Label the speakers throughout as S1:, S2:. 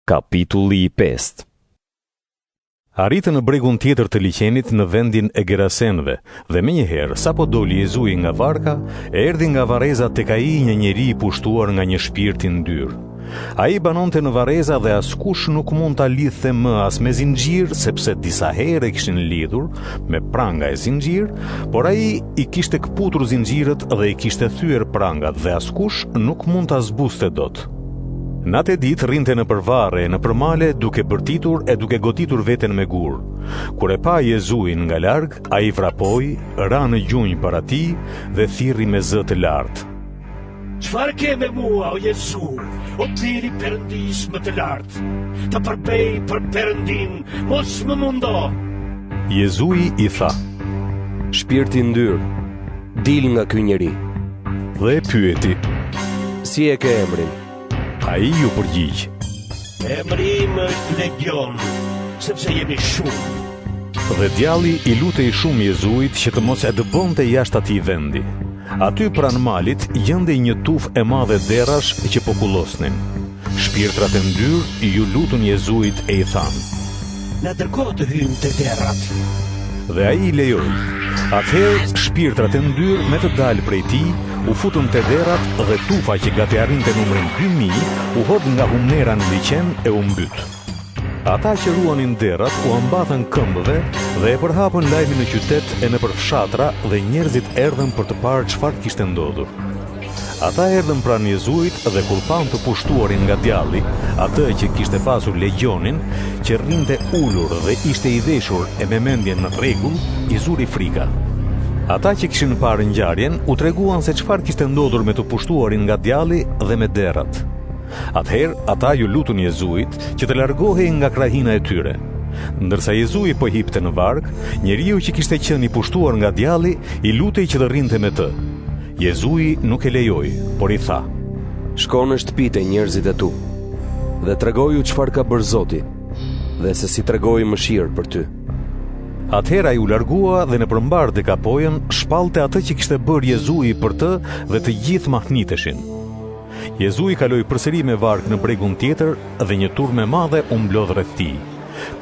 S1: Kapitulli 5. Arritën në bregun tjetër të liqenit në vendin e Gerasenëve, dhe menjëherë, sapo doli Jezui nga varka, erdhi nga vareza tek ai një njeri i pushtuar nga një shpirt i ndyrë. Ai banonte në vareza dhe askush nuk mund ta lidhte më as me zinxhir, sepse disa herë e kishin lidhur me pranga e zinxhir, por ai i kishte kputur zinxhirët dhe i kishte thyer prangat dhe askush nuk mund ta zbuste dot. Natë ditë rrinte në përvarre e në përmale duke bërtitur e duke goditur veten me gur. Kur e pa Jezuin nga larg, ai vrapoi, ra në gjunjë para tij dhe thirrri me zë të lartë.
S2: Çfarë ke me mua, o Jezu, o biri Perëndis më të lartë? Të përbej për Perëndin, mos më mundo.
S1: Jezui i tha:
S3: Shpirti i ndyrë, dil nga ky njeri.
S1: Dhe e pyeti:
S3: Si e ke emrin?
S1: Ai ju përgjigj:
S2: Emri im është Legion, sepse jemi shumë.
S1: Dhe djalli i lutej shumë Jezuit që të mos e dëbonte jashtë atij vendi. Aty pranë malit gjendej një tufë e madhe derrash që po kullosnin. Shpirtrat e ndyrë ju lutën Jezuit e i thanë:
S2: Na dërgo të hyjmë te derrat.
S1: Dhe ai i lejoi. Atëherë shpirtrat e ndyrë me të dalë prej tij u futën te derrat dhe tufa që gati arrinte numrin 2000 u hodh nga humnera në liqen e u mbyt. Ata që ruanin derrat u ambatën këmbëve dhe e përhapën lajmin në qytet e nëpër fshatra dhe njerëzit erdhën për të parë çfarë kishte ndodhur. Ata erdhën pranë Jezuit dhe kur pan të pushtuarin nga djalli, atë që kishte pasur legionin, që rrinte ulur dhe ishte i veshur e me mendjen në rregull, i zuri frika. Ata që kishin parë ngjarjen u treguan se çfarë kishte ndodhur me të pushtuarin nga djalli dhe me derrat. Atëherë ata ju lutën Jezuit që të largohej nga krahina e tyre. Ndërsa Jezui po hipte në varg, njeriu që kishte qenë i pushtuar nga djalli i lutej që të rrinte me të. Jezui nuk e lejoi, por i tha:
S3: Shko në shtëpitë e njerëzit e tu dhe tregoju çfarë ka bërë Zoti dhe se si tregoi mëshirë për ty.
S1: Atëherë ai u largua dhe në përmbar dekapojën shpallte atë që kishte bërë Jezui për të dhe të gjithë mahniteshin. Jezui kaloi përsëri me varg në bregun tjetër dhe një turmë e madhe u mblodh rreth tij.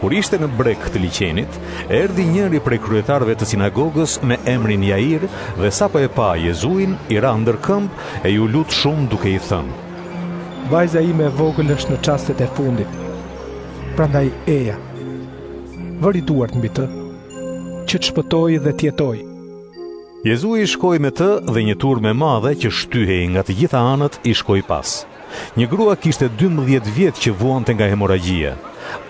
S1: Kur ishte në breg të liqenit, erdhi njëri prej kryetarëve të sinagogës me emrin Jair dhe sapo e pa Jezuin, i ra ndër këmbë e ju lut shumë duke i thënë:
S4: Vajza ime e vogël është në çastet e fundit. Prandaj eja. Vëri duart mbi të, që të shpëtojë dhe të jetojë.
S1: Jezui shkoi me të dhe një turmë e madhe që shtyhej nga të gjitha anët i shkoi pas. Një grua kishte 12 vjet që vuante nga hemoragjia.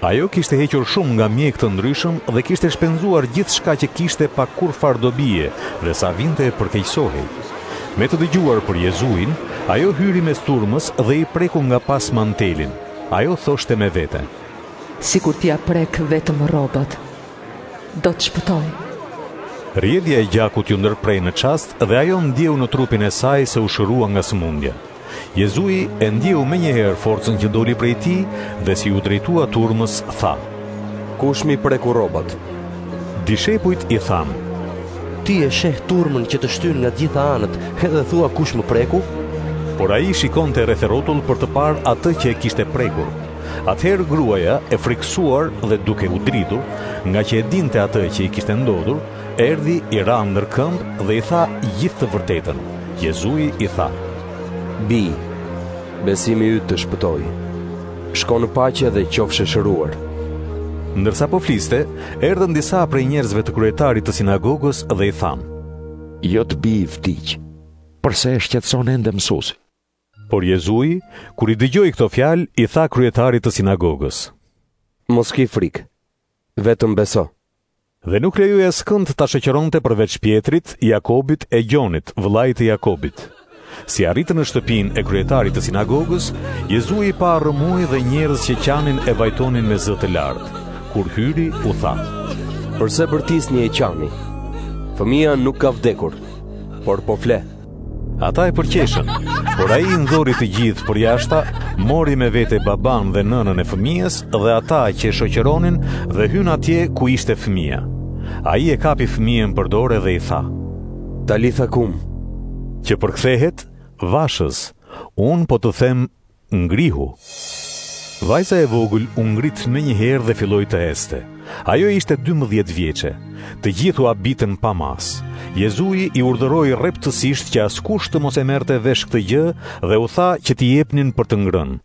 S1: Ajo kishte hequr shumë nga mjek të ndryshëm dhe kishte shpenzuar gjithçka që kishte pa kur farë dobie dhe sa vinte e përkeqësohej. Me të dëgjuar për Jezuin, ajo hyri mes turmës dhe i preku nga pas mantelin. Ajo thoshte me vete:
S5: Sikur t'ja prek vetëm rrobat, do të shpëtoj.
S1: Rjedhja e gjakut ju ndërprej në çast dhe ajo ndjeu në trupin e saj se u shërua nga sëmundja. Jezui e ndjeu menjëherë forcën që doli prej tij dhe si u drejtua turmës tha:
S3: Kush mi preku rrobat?
S1: Dishepujt i thanë:
S6: Ti e sheh turmën që të shtyn nga gjitha anët, edhe thua kush më preku?
S1: Por ai shikonte rreth rrotull për të parë atë që e kishte prekur. Atëherë gruaja, e frikësuar dhe duke u dritur, nga që e dinte atë që i kishte ndodhur, erdhi, i ra ndër këmbë dhe i tha gjithë të vërtetën. Jezui i tha:
S3: Bi, besimi yt të shpëtoi. Shko në paqe dhe qofshe shëruar.
S1: Ndërsa po fliste, erdhën disa prej njerëzve të kryetarit të sinagogës dhe i thanë:
S7: Jo të bi vdiq, përse e shqetëson ende mësuesi?
S1: Por Jezui, kur i dëgjoi këto fjalë, i tha kryetarit të sinagogës:
S3: Mos ki frikë, vetëm beso.
S1: Dhe nuk lejoi askënd ta shoqëronte përveç Pjetrit, Jakobit e Gjonit, vëllait të Jakobit. Si arritën në shtëpinë e kryetarit të sinagogës, Jezui pa rrëmuj dhe njerëz që qanin e vajtonin me zë të lartë. Kur hyri, u tha:
S3: Përse bërtisni e qani? Fëmia nuk ka vdekur, por po fle.
S1: Ata e përqeshën, por ai i ndhori të gjithë përjashta, mori me vete baban dhe nënën e fëmijës dhe ata që e shoqëronin dhe hyn atje ku ishte fëmia. Ai e kapi fëmijën për dorë dhe i tha:
S3: Talitha kum,
S1: që përkthehet: Vashës, unë po të them ngrihu. Vajza e vogël u ngrit menjëherë dhe filloi të este. Ajo ishte 12 vjeçe. Të gjithu abitën pa mas. Jezui i urdhëroi rreptësisht që askush të mos e merrte vesh këtë gjë dhe u tha që t'i jepnin për të ngrënë.